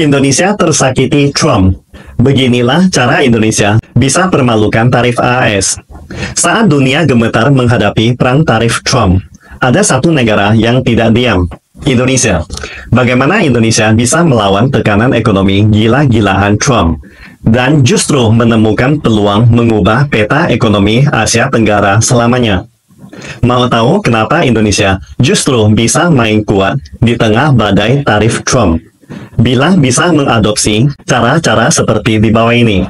Indonesia tersakiti Trump. Beginilah cara Indonesia bisa permalukan tarif AS. Saat dunia gemetar menghadapi perang tarif Trump, ada satu negara yang tidak diam, Indonesia. Bagaimana Indonesia bisa melawan tekanan ekonomi gila-gilaan Trump dan justru menemukan peluang mengubah peta ekonomi Asia Tenggara selamanya? Mau tahu kenapa Indonesia justru bisa main kuat di tengah badai tarif Trump bila bisa mengadopsi cara-cara seperti di bawah ini?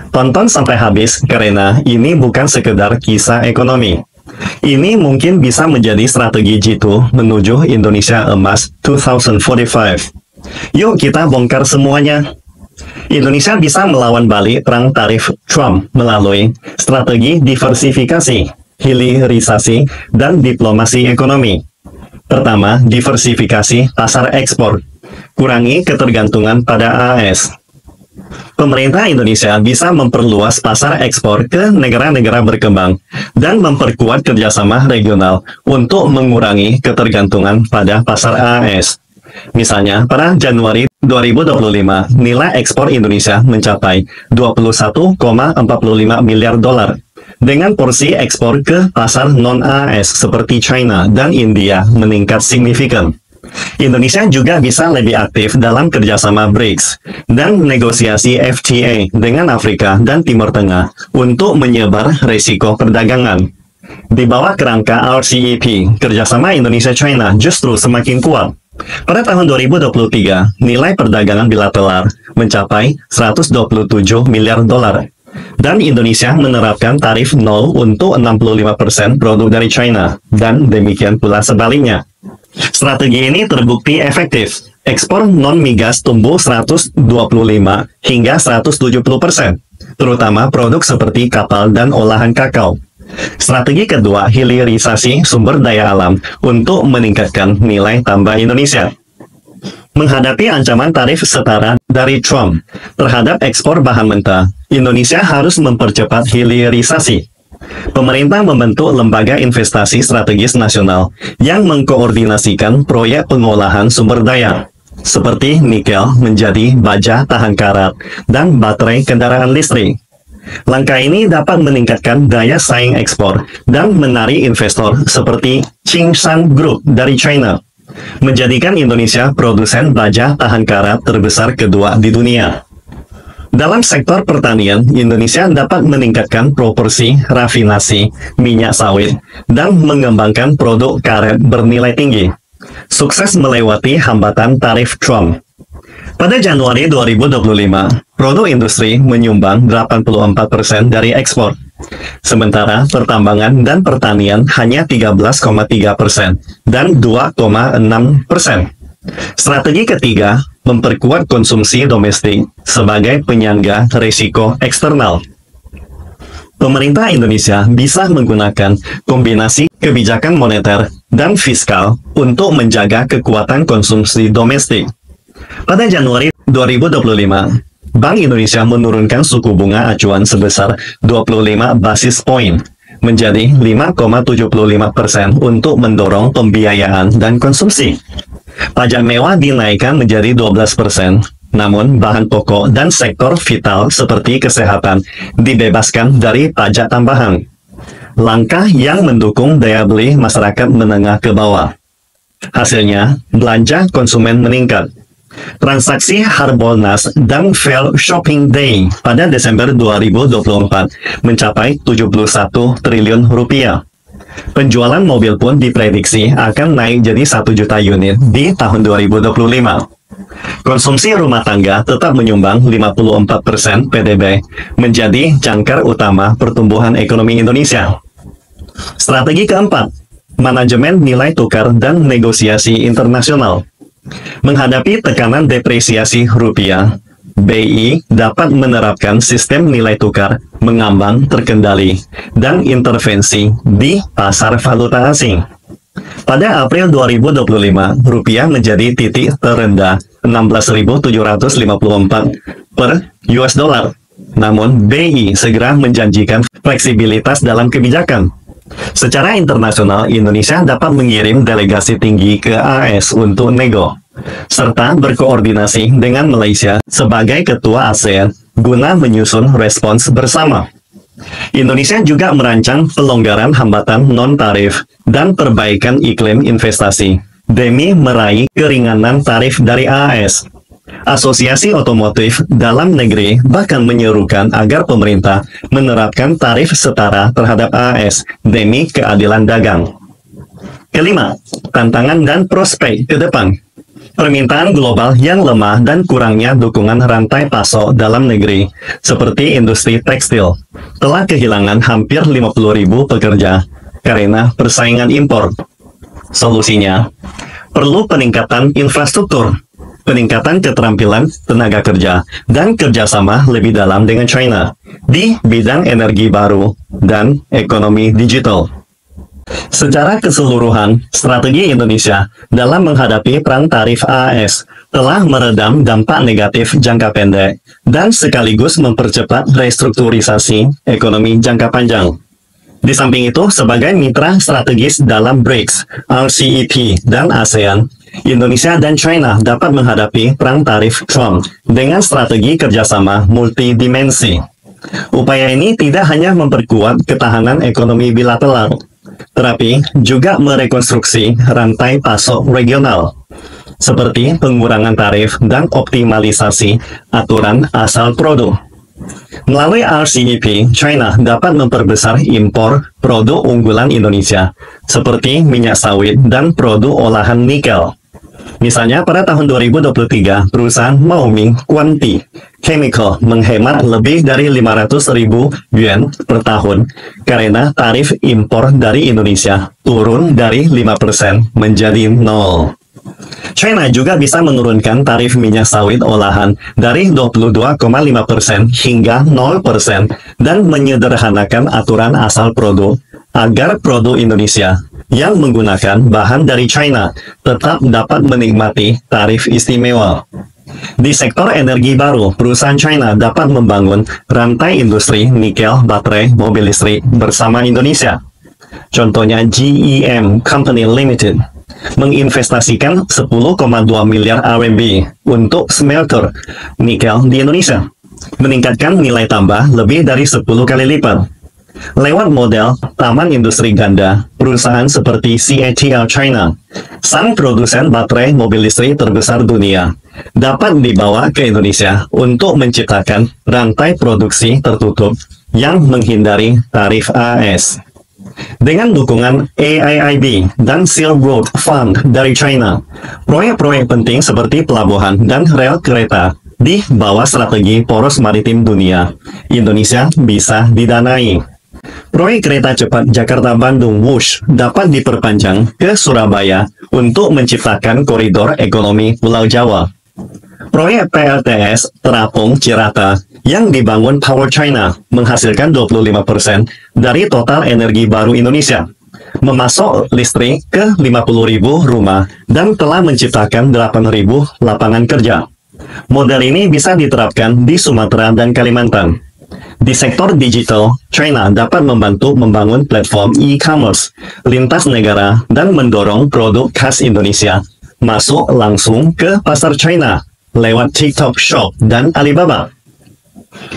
Tonton sampai habis karena ini bukan sekedar kisah ekonomi. Ini mungkin bisa menjadi strategi jitu menuju Indonesia Emas 2045. Yuk kita bongkar semuanya. Indonesia bisa melawan balik perang tarif Trump melalui strategi diversifikasi, hilirisasi, dan diplomasi ekonomi. Pertama, diversifikasi pasar ekspor. Kurangi ketergantungan pada AS. Pemerintah Indonesia bisa memperluas pasar ekspor ke negara-negara berkembang dan memperkuat kerjasama regional untuk mengurangi ketergantungan pada pasar AS. Misalnya, pada Januari 2025, nilai ekspor Indonesia mencapai 21,45 miliar dolar, dengan porsi ekspor ke pasar non-AS seperti China dan India meningkat signifikan. Indonesia juga bisa lebih aktif dalam kerjasama BRICS dan negosiasi FTA dengan Afrika dan Timur Tengah untuk menyebar risiko perdagangan. Di bawah kerangka RCEP, kerjasama Indonesia-China justru semakin kuat. Pada tahun 2023, nilai perdagangan bilateral mencapai 127 miliar dolar. Dan Indonesia menerapkan tarif nol untuk 65% produk dari China, dan demikian pula sebaliknya. Strategi ini terbukti efektif. Ekspor non-migas tumbuh 125 hingga 170%, terutama produk seperti kapal dan olahan kakao. Strategi kedua, hilirisasi sumber daya alam untuk meningkatkan nilai tambah Indonesia. Menghadapi ancaman tarif setara dari Trump terhadap ekspor bahan mentah, Indonesia harus mempercepat hilirisasi. Pemerintah membentuk lembaga investasi strategis nasional yang mengkoordinasikan proyek pengolahan sumber daya, seperti nikel menjadi baja tahan karat dan baterai kendaraan listrik. Langkah ini dapat meningkatkan daya saing ekspor dan menarik investor seperti Tsingshan Group dari China, menjadikan Indonesia produsen baja tahan karat terbesar kedua di dunia. Dalam sektor pertanian, Indonesia dapat meningkatkan proporsi rafinasi minyak sawit dan mengembangkan produk karet bernilai tinggi. Sukses melewati hambatan tarif Trump. Pada Januari 2025, produk industri menyumbang 84% dari ekspor. Sementara pertambangan dan pertanian hanya 13,3% dan 2,6%. Strategi ketiga, memperkuat konsumsi domestik sebagai penyangga risiko eksternal. Pemerintah Indonesia bisa menggunakan kombinasi kebijakan moneter dan fiskal untuk menjaga kekuatan konsumsi domestik. Pada Januari 2025, Bank Indonesia menurunkan suku bunga acuan sebesar 25 basis poin menjadi 5,75% untuk mendorong pembiayaan dan konsumsi. Pajak mewah dinaikkan menjadi 12%, namun bahan pokok dan sektor vital seperti kesehatan dibebaskan dari pajak tambahan. Langkah yang mendukung daya beli masyarakat menengah ke bawah. Hasilnya, belanja konsumen meningkat. Transaksi Harbolnas dan Fair Shopping Day pada Desember 2024 mencapai 71 triliun rupiah. Penjualan mobil pun diprediksi akan naik jadi 1 juta unit di tahun 2025. Konsumsi rumah tangga tetap menyumbang 54% PDB, menjadi jangkar utama pertumbuhan ekonomi Indonesia. Strategi keempat, manajemen nilai tukar dan negosiasi internasional. Menghadapi tekanan depresiasi rupiah, BI dapat menerapkan sistem nilai tukar mengambang terkendali dan intervensi di pasar valuta asing. Pada April 2025, rupiah menjadi titik terendah 16.754 per US dollar. Namun, BI segera menjanjikan fleksibilitas dalam kebijakan. Secara internasional, Indonesia dapat mengirim delegasi tinggi ke AS untuk nego, serta berkoordinasi dengan Malaysia sebagai ketua ASEAN guna menyusun respons bersama. Indonesia juga merancang pelonggaran hambatan non-tarif dan perbaikan iklim investasi demi meraih keringanan tarif dari AS. Asosiasi Otomotif Dalam Negeri bahkan menyerukan agar pemerintah menerapkan tarif setara terhadap AS demi keadilan dagang. Kelima, tantangan dan prospek ke depan. Permintaan global yang lemah dan kurangnya dukungan rantai pasok dalam negeri, seperti industri tekstil, telah kehilangan hampir 50.000 pekerja karena persaingan impor. Solusinya, perlu peningkatan infrastruktur, peningkatan keterampilan tenaga kerja, dan kerjasama lebih dalam dengan China di bidang energi baru dan ekonomi digital. Secara keseluruhan, strategi Indonesia dalam menghadapi perang tarif AS telah meredam dampak negatif jangka pendek dan sekaligus mempercepat restrukturisasi ekonomi jangka panjang. Di samping itu, sebagai mitra strategis dalam BRICS, RCEP, dan ASEAN, Indonesia dan China dapat menghadapi perang tarif Trump dengan strategi kerjasama multidimensi. Upaya ini tidak hanya memperkuat ketahanan ekonomi bilateral, tetapi juga merekonstruksi rantai pasok regional, seperti pengurangan tarif dan optimalisasi aturan asal produk. Melalui RCEP, China dapat memperbesar impor produk unggulan Indonesia, seperti minyak sawit dan produk olahan nikel. Misalnya, pada tahun 2023, perusahaan Maoming Quanti Chemical menghemat lebih dari 500.000 yuan per tahun karena tarif impor dari Indonesia turun dari 5% menjadi 0. China juga bisa menurunkan tarif minyak sawit olahan dari 22,5% hingga 0% dan menyederhanakan aturan asal produk agar produk Indonesia yang menggunakan bahan dari China tetap dapat menikmati tarif istimewa. Di sektor energi baru, perusahaan China dapat membangun rantai industri nikel baterai mobil listrik bersama Indonesia. Contohnya GEM Company Limited menginvestasikan 10,2 miliar RMB untuk smelter nikel di Indonesia, meningkatkan nilai tambah lebih dari 10 kali lipat. Lewat model taman industri ganda, perusahaan seperti CATL China, sang produsen baterai mobil listrik terbesar dunia, dapat dibawa ke Indonesia untuk menciptakan rantai produksi tertutup yang menghindari tarif AS. Dengan dukungan AIIB dan Silk Road Fund dari China, proyek-proyek penting seperti pelabuhan dan rel kereta di bawah strategi poros maritim dunia, Indonesia bisa didanai. Proyek kereta cepat Jakarta-Bandung WUSH dapat diperpanjang ke Surabaya untuk menciptakan koridor ekonomi Pulau Jawa. Proyek PLTS Terapung Cirata yang dibangun Power China menghasilkan 25% dari total energi baru Indonesia, memasok listrik ke 50.000 rumah dan telah menciptakan 8.000 lapangan kerja. Model ini bisa diterapkan di Sumatera dan Kalimantan. Di sektor digital, China dapat membantu membangun platform e-commerce lintas negara dan mendorong produk khas Indonesia masuk langsung ke pasar China lewat TikTok Shop dan Alibaba.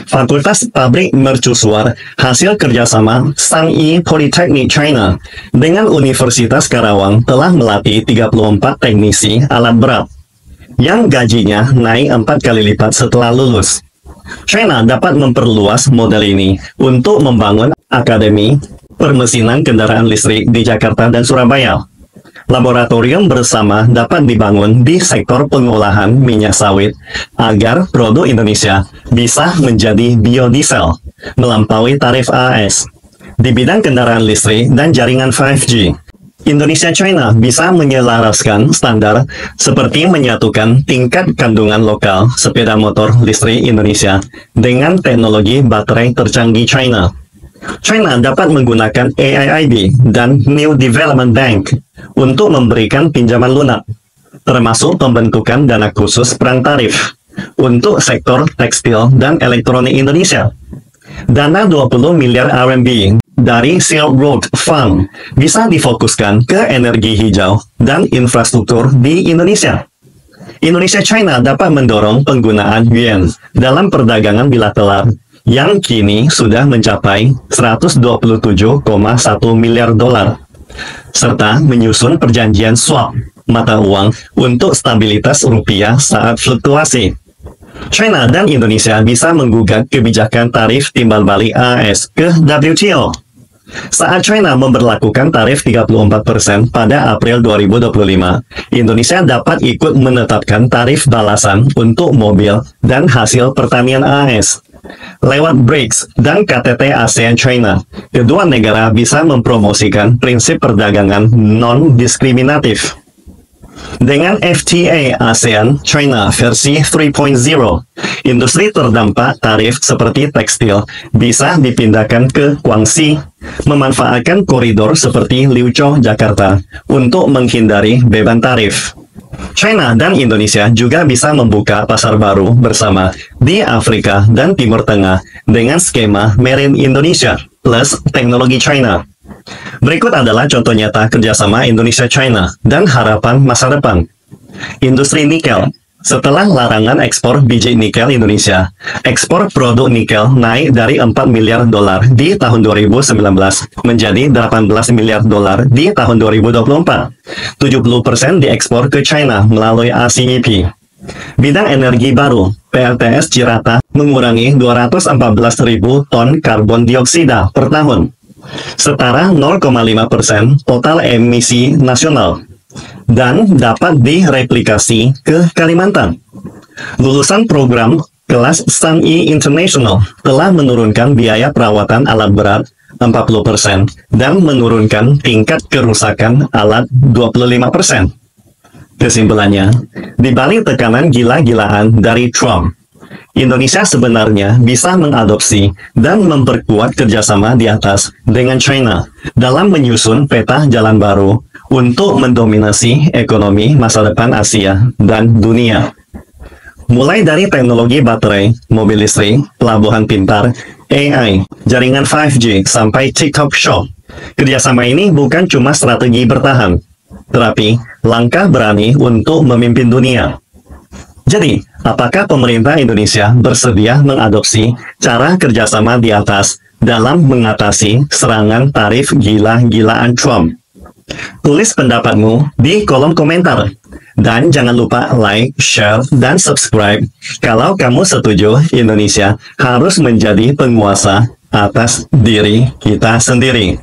Fakultas Pabrik Mercusuar hasil kerjasama Sangyi Polytechnic China dengan Universitas Karawang telah melatih 34 teknisi alat berat yang gajinya naik 4 kali lipat setelah lulus. China dapat memperluas model ini untuk membangun akademi permesinan kendaraan listrik di Jakarta dan Surabaya. Laboratorium bersama dapat dibangun di sektor pengolahan minyak sawit agar produk Indonesia bisa menjadi biodiesel melampaui tarif AS. Di bidang kendaraan listrik dan jaringan 5G, Indonesia-China bisa menyelaraskan standar seperti menyatukan tingkat kandungan lokal sepeda motor listrik Indonesia dengan teknologi baterai tercanggih China. China dapat menggunakan AIIB dan New Development Bank untuk memberikan pinjaman lunak, termasuk pembentukan dana khusus perang tarif untuk sektor tekstil dan elektronik Indonesia. Dana 20 miliar RMB dari Silk Road Fund bisa difokuskan ke energi hijau dan infrastruktur di Indonesia. Indonesia-China dapat mendorong penggunaan yuan dalam perdagangan bilateral yang kini sudah mencapai 127,1 miliar dolar, serta menyusun perjanjian swap mata uang untuk stabilitas rupiah saat fluktuasi. China dan Indonesia bisa menggugat kebijakan tarif timbal balik AS ke WTO. Saat China memberlakukan tarif 34% pada April 2025, Indonesia dapat ikut menetapkan tarif balasan untuk mobil dan hasil pertanian AS. Lewat BRICS dan KTT ASEAN-China, kedua negara bisa mempromosikan prinsip perdagangan non-diskriminatif. Dengan FTA ASEAN-China versi 3.0, industri terdampak tarif seperti tekstil bisa dipindahkan ke Guangxi, memanfaatkan koridor seperti Liuzhou, Jakarta, untuk menghindari beban tarif. China dan Indonesia juga bisa membuka pasar baru bersama di Afrika dan Timur Tengah dengan skema Made in Indonesia plus teknologi China. Berikut adalah contoh nyata kerjasama Indonesia-China dan harapan masa depan. Industri nikel. Setelah larangan ekspor biji nikel Indonesia, ekspor produk nikel naik dari 4 miliar dolar di tahun 2019 menjadi 18 miliar dolar di tahun 2024. 70% diekspor ke China melalui RCEP. Bidang energi baru, PLTS Cirata mengurangi 214.000 ton karbon dioksida per tahun, setara 0,5% total emisi nasional, dan dapat direplikasi ke Kalimantan. Lulusan program kelas SANI International telah menurunkan biaya perawatan alat berat 40% dan menurunkan tingkat kerusakan alat 25%. Kesimpulannya, di balik tekanan gila-gilaan dari Trump, Indonesia sebenarnya bisa mengadopsi dan memperkuat kerjasama di atas dengan China dalam menyusun peta jalan baru untuk mendominasi ekonomi masa depan Asia dan dunia. Mulai dari teknologi baterai, mobil listrik, pelabuhan pintar, AI, jaringan 5G, sampai TikTok Shop. Kerjasama ini bukan cuma strategi bertahan, tetapi langkah berani untuk memimpin dunia. Jadi, apakah pemerintah Indonesia bersedia mengadopsi cara kerjasama di atas dalam mengatasi serangan tarif gila-gilaan Trump? Tulis pendapatmu di kolom komentar. Dan jangan lupa like, share, dan subscribe kalau kamu setuju Indonesia harus menjadi penguasa atas diri kita sendiri.